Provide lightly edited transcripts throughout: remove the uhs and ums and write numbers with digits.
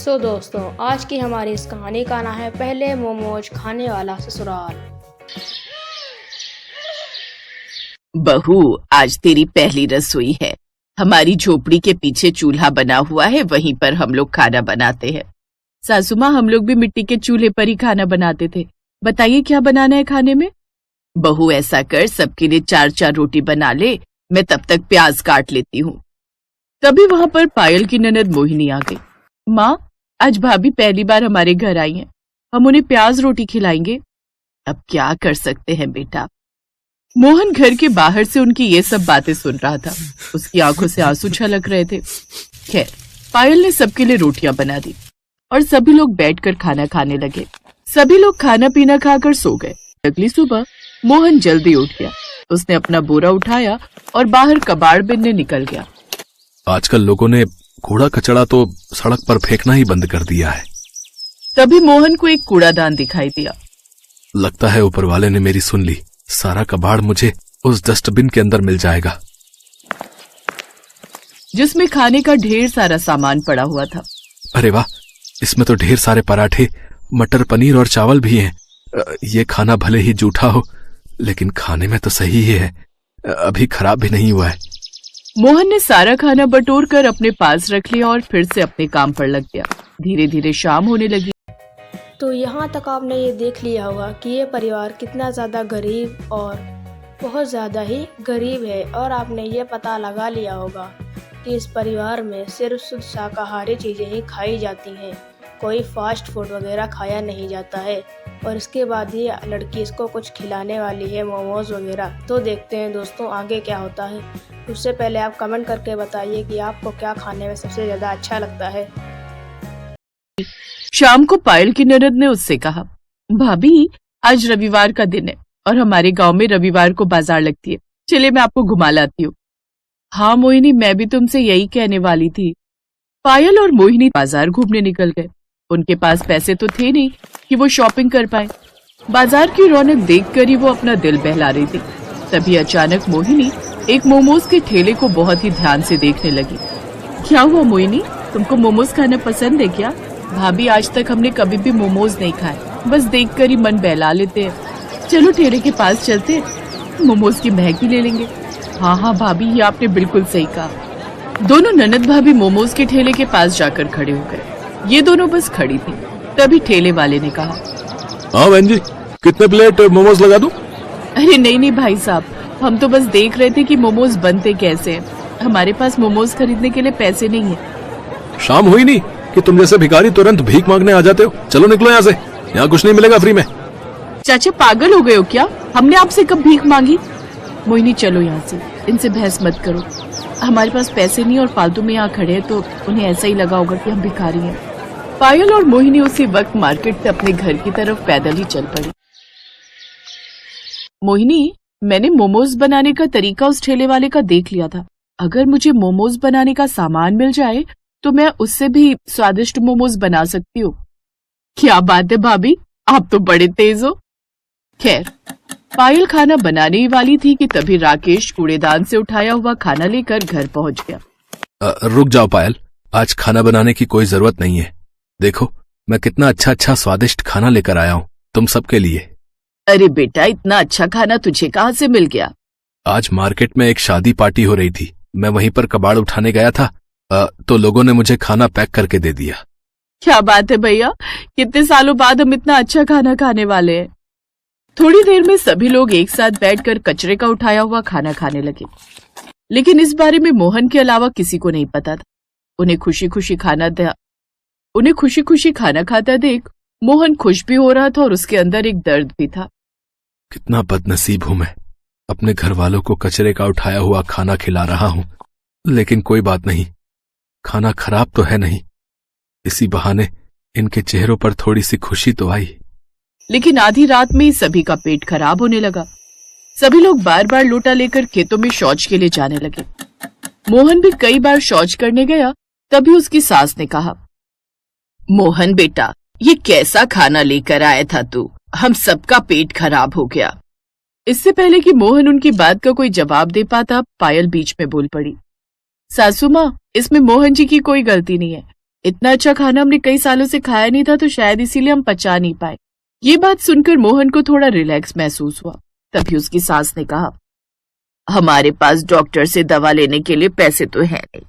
दोस्तों, आज की हमारी इस कहानी का नाम है पहले मोमोज खाने वाला ससुराल। बहू, आज तेरी पहली रसोई है। हमारी झोपड़ी के पीछे चूल्हा बना हुआ है, वहीं पर हम लोग खाना बनाते हैं। सासू माँ, हम लोग भी मिट्टी के चूल्हे पर ही खाना बनाते थे। बताइए क्या बनाना है खाने में? बहू, ऐसा कर, सबके लिए 4-4 रोटी बना ले, मैं तब तक प्याज काट लेती हूँ। तभी वहां पर पायल की ननद मोहिनी आ गई। माँ, आज भाभी पहली बार हमारे घर आई हैं, हम उन्हें प्याज रोटी खिलाएंगे। अब क्या कर सकते हैं बेटा। मोहन घर के बाहर से उनकी ये सब बातें सुन रहा था। उसकी आंखों से आंसू छलक रहे थे। खैर, पायल ने सबके लिए रोटियां बना दी और सभी लोग बैठकर खाना खाने लगे। सभी लोग खाना पीना खाकर सो गए। अगली सुबह मोहन जल्दी उठ गया। उसने अपना बोरा उठाया और बाहर कबाड़ बिनने निकल गया। आजकल लोगों ने कूड़ा कचड़ा तो सड़क पर फेंकना ही बंद कर दिया है। तभी मोहन को एक कूड़ादान दिखाई दिया। लगता है ऊपर वाले ने मेरी सुन ली। सारा कबाड़ मुझे उस डस्टबिन के अंदर मिल जाएगा, जिसमें खाने का ढेर सारा सामान पड़ा हुआ था। अरे वाह, इसमें तो ढेर सारे पराठे, मटर पनीर और चावल भी हैं। ये खाना भले ही जूठा हो, लेकिन खाने में तो सही ही है। अभी खराब भी नहीं हुआ है। मोहन ने सारा खाना बटोर कर अपने पास रख लिया और फिर से अपने काम पर लग गया। धीरे धीरे शाम होने लगी। तो यहाँ तक आपने ये देख लिया होगा कि ये परिवार कितना ज़्यादा गरीब और बहुत ज़्यादा ही गरीब है, और आपने ये पता लगा लिया होगा कि इस परिवार में सिर्फ शुद्ध शाकाहारी चीज़ें ही खाई जाती हैं, कोई फास्ट फूड वगैरह खाया नहीं जाता है। और इसके बाद ये लड़की इसको कुछ खिलाने वाली है, मोमोज वगैरह। तो देखते हैं दोस्तों आगे क्या होता है। उससे पहले आप कमेंट करके बताइए कि आपको क्या खाने में सबसे ज़्यादा अच्छा लगता है। शाम को पायल की ननद ने उससे कहा, भाभी, आज रविवार का दिन है और हमारे गांव में रविवार को बाजार लगती है, चलिए मैं आपको घुमा लाती हूँ। हाँ मोहिनी, मैं भी तुमसे यही कहने वाली थी। पायल और मोहिनी बाजार घूमने निकल गए। उनके पास पैसे तो थे नहीं कि वो शॉपिंग कर पाए। बाजार की रौनक देखकर ही वो अपना दिल बहला रही थी। तभी अचानक मोहिनी एक मोमोज के ठेले को बहुत ही ध्यान से देखने लगी। क्या हुआ मोहिनी, तुमको मोमोज खाना पसंद है क्या? भाभी, आज तक हमने कभी भी मोमोज नहीं खाए, बस देखकर ही मन बहला लेते हैं। चलो ठेले के पास चलते हैं, मोमोज की महक भी ले लेंगे। हाँ भाभी, ये आपने बिल्कुल सही कहा। दोनों ननद भाभी मोमोज के ठेले के पास जाकर खड़े हो गए। ये दोनों बस खड़ी थी। तभी ठेले वाले ने कहा, हाँ बहन जी, कितने प्लेट मोमोज लगा दूं? अरे नहीं भाई साहब, हम तो बस देख रहे थे कि मोमोज बनते कैसे हैं। हमारे पास मोमोज खरीदने के लिए पैसे नहीं है। शाम हुई नहीं कि तुम जैसे भिखारी तुरंत भीख मांगने आ जाते हो। चलो निकलो यहाँ से, यहाँ कुछ नहीं मिलेगा फ्री में। चाचा, पागल हो गए हो क्या? हमने आपसे कब भीख मांगी? मोहिनी, चलो यहाँ से, इनसे बहस मत करो। हमारे पास पैसे नहीं और फालतू में यहाँ खड़े हैं, तो उन्हें ऐसा ही लगा होगा कि हम भिखारी हैं। पायल और मोहिनी उसी वक्त मार्केट से अपने घर की तरफ पैदल ही चल पड़ी। मोहिनी, मैंने मोमोज बनाने का तरीका उस ठेले वाले का देख लिया था। अगर मुझे मोमोज बनाने का सामान मिल जाए तो मैं उससे भी स्वादिष्ट मोमोज बना सकती हूँ। क्या बात है भाभी, आप तो बड़े तेज हो। खैर, पायल खाना बनाने ही वाली थी कि तभी राकेश कूड़ेदान से उठाया हुआ खाना लेकर घर पहुंच गया। रुक जाओ पायल, आज खाना बनाने की कोई जरूरत नहीं है। देखो मैं कितना अच्छा स्वादिष्ट खाना लेकर आया हूँ तुम सबके लिए। अरे बेटा, इतना अच्छा खाना तुझे कहाँ से मिल गया? आज मार्केट में एक शादी पार्टी हो रही थी, मैं वहीं पर कबाड़ उठाने गया था, तो लोगों ने मुझे खाना पैक करके दे दिया। क्या बात है भैया, कितने सालों बाद हम इतना अच्छा खाना खाने वाले हैं। थोड़ी देर में सभी लोग एक साथ बैठकर कचरे का उठाया हुआ खाना खाने लगे, लेकिन इस बारे में मोहन के अलावा किसी को नहीं पता था। उन्हें खुशी खुशी खाना खाता देख मोहन खुश भी हो रहा था और उसके अंदर एक दर्द भी था। कितना बदनसीब हूं मैं, अपने घर वालों को कचरे का उठाया हुआ खाना खिला रहा हूं, लेकिन कोई बात नहीं, खाना खराब तो है नहीं। इसी बहाने इनके चेहरों पर थोड़ी सी खुशी तो आई। लेकिन आधी रात में ही सभी का पेट खराब होने लगा। सभी लोग बार बार लोटा लेकर खेतों में शौच के लिए जाने लगे। मोहन भी कई बार शौच करने गया। तभी उसकी सास ने कहा, मोहन बेटा, ये कैसा खाना लेकर आया था तू? हम सबका पेट खराब हो गया। इससे पहले कि मोहन उनकी बात का कोई जवाब दे पाता, पायल बीच में बोल पड़ी, सासू माँ, इसमें मोहन जी की कोई गलती नहीं है। इतना अच्छा खाना हमने कई सालों से खाया नहीं था, तो शायद इसीलिए हम पचा नहीं पाए। ये बात सुनकर मोहन को थोड़ा रिलैक्स महसूस हुआ। तभी उसकी सास ने कहा, हमारे पास डॉक्टर से दवा लेने के लिए पैसे तो है नहीं।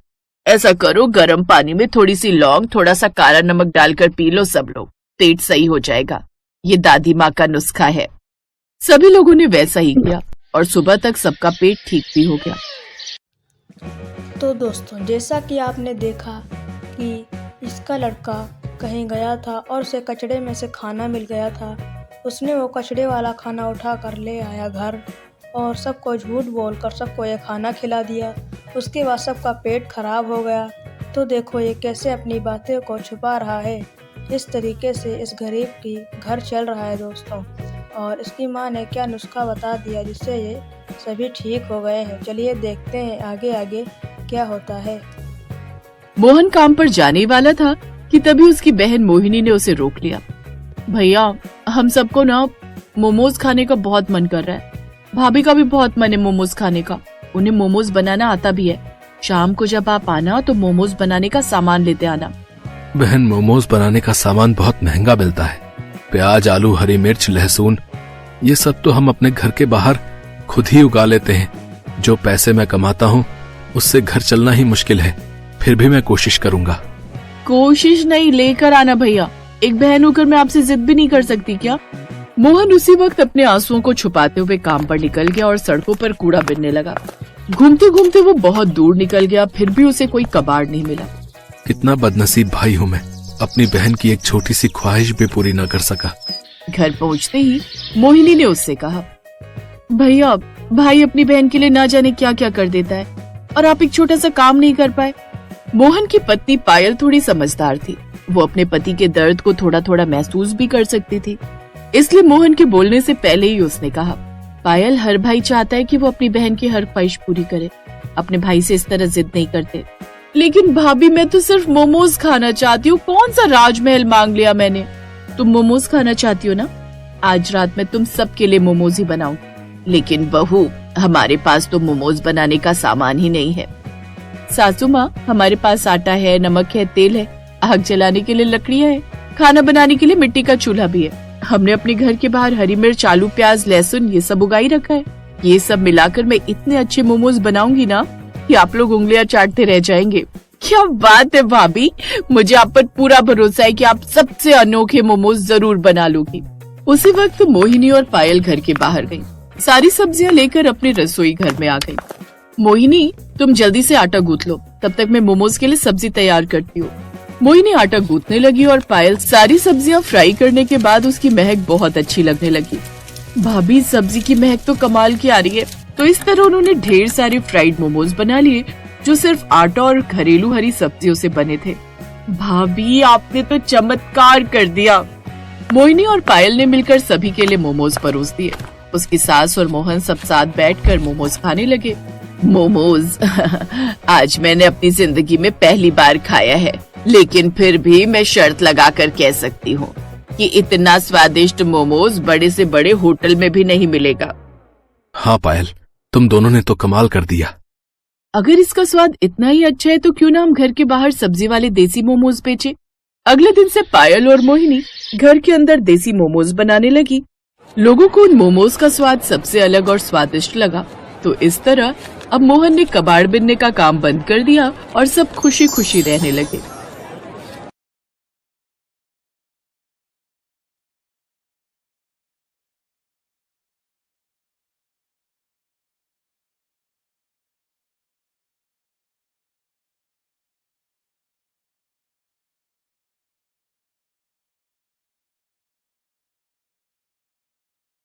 ऐसा करो, गर्म पानी में थोड़ी सी लौंग, थोड़ा सा काला नमक डालकर पी लो सब लोग, पेट सही हो जाएगा। ये दादी माँ का नुस्खा है। सभी लोगों ने वैसा ही किया और सुबह तक सबका पेट ठीक भी हो गया। तो दोस्तों, जैसा कि आपने देखा कि इसका लड़का कहीं गया था और उसे कचड़े में से खाना मिल गया था। उसने वो कचड़े वाला खाना उठा कर ले आया घर और सबको झूठ बोलकर सबको ये खाना खिला दिया। उसके बाद सबका पेट खराब हो गया। तो देखो ये कैसे अपनी बातें को छुपा रहा है। इस तरीके से इस गरीब की घर चल रहा है दोस्तों। और इसकी माँ ने क्या नुस्खा बता दिया जिससे ये सभी ठीक हो गए हैं। चलिए देखते हैं आगे आगे क्या होता है। मोहन काम पर जाने वाला था कि तभी उसकी बहन मोहिनी ने उसे रोक लिया। भैया, हम सबको ना मोमोज खाने का बहुत मन कर रहा है। भाभी का भी बहुत मन है मोमोज खाने का। उन्हें मोमोज बनाना आता भी है। शाम को जब आप आना तो मोमोज बनाने का सामान लेते आना। बहन, मोमोज बनाने का सामान बहुत महंगा मिलता है। प्याज, आलू, हरी मिर्च, लहसुन, ये सब तो हम अपने घर के बाहर खुद ही उगा लेते हैं। जो पैसे मैं कमाता हूँ उससे घर चलना ही मुश्किल है। फिर भी मैं कोशिश करूंगा। कोशिश नहीं, लेकर आना भैया। एक बहन होकर मैं आपसे जिद भी नहीं कर सकती क्या? मोहन उसी वक्त अपने आंसुओं को छुपाते हुए काम पर निकल गया और सड़कों पर कूड़ा बिनने लगा। घूमते घूमते वो बहुत दूर निकल गया, फिर भी उसे कोई कबाड़ नहीं मिला। कितना बदनसीब भाई हूँ मैं, अपनी बहन की एक छोटी सी ख्वाहिश भी पूरी न कर सका। घर पहुंचते ही मोहिनी ने उससे कहा, भैया, भाई अपनी बहन के लिए ना जाने क्या क्या कर देता है और आप एक छोटा सा काम नहीं कर पाए। मोहन की पत्नी पायल थोड़ी समझदार थी। वो अपने पति के दर्द को थोड़ा थोड़ा महसूस भी कर सकती थी। इसलिए मोहन के बोलने से पहले ही उसने कहा, पायल, हर भाई चाहता है कि वो अपनी बहन की हर ख्वाहिश पूरी करे। अपने भाई से इस तरह जिद नहीं करते। लेकिन भाभी, मैं तो सिर्फ मोमोज खाना चाहती हूँ। कौन सा राजमहल मांग लिया मैंने? तुम मोमोज खाना चाहती हो ना? आज रात में तुम सबके लिए मोमोज ही बनाऊं। लेकिन बहू, हमारे पास तो मोमोज बनाने का सामान ही नहीं है। सासू माँ, हमारे पास आटा है, नमक है, तेल है, आग जलाने के लिए लकड़ियाँ है, खाना बनाने के लिए मिट्टी का चूल्हा भी है। हमने अपने घर के बाहर हरी मिर्च, आलू, प्याज, लहसुन ये सब उगाई रखा है। ये सब मिलाकर मैं इतने अच्छे मोमोज बनाऊंगी ना कि आप लोग उंगलियां चाटते रह जाएंगे। क्या बात है भाभी, मुझे आप पर पूरा भरोसा है कि आप सबसे अनोखे मोमोज जरूर बना लोगी। उसी वक्त मोहिनी और पायल घर के बाहर गई। सारी सब्जियां लेकर अपने रसोई घर में आ गई। मोहिनी, तुम जल्दी से आटा गूंथ लो, तब तक मैं मोमोज के लिए सब्जी तैयार करती हूँ। मोहिनी आटा गूंथने लगी और पायल सारी सब्जियां फ्राई करने के बाद उसकी महक बहुत अच्छी लगने लगी। भाभी, सब्जी की महक तो कमाल की आ रही है। तो इस तरह उन्होंने ढेर सारे फ्राइड मोमोज बना लिए जो सिर्फ आटा और घरेलू हरी सब्जियों से बने थे। भाभी, आपने तो चमत्कार कर दिया। मोहिनी और पायल ने मिलकर सभी के लिए मोमोज परोस दिए। उसकी सास और मोहन सब साथ बैठकर मोमोज खाने लगे। मोमोज आज मैंने अपनी जिंदगी में पहली बार खाया है, लेकिन फिर भी मैं शर्त लगाकर कह सकती हूँ कि इतना स्वादिष्ट मोमोज बड़े से बड़े होटल में भी नहीं मिलेगा। हाँ पायल, तुम दोनों ने तो कमाल कर दिया। अगर इसका स्वाद इतना ही अच्छा है तो क्यों ना हम घर के बाहर सब्जी वाले देसी मोमोज बेचें। अगले दिन से पायल और मोहिनी घर के अंदर देसी मोमोज बनाने लगी। लोगों को उन मोमोज का स्वाद सबसे अलग और स्वादिष्ट लगा। तो इस तरह अब मोहन ने कबाड़ बिनने का काम बंद कर दिया और सब खुशी खुशी रहने लगे।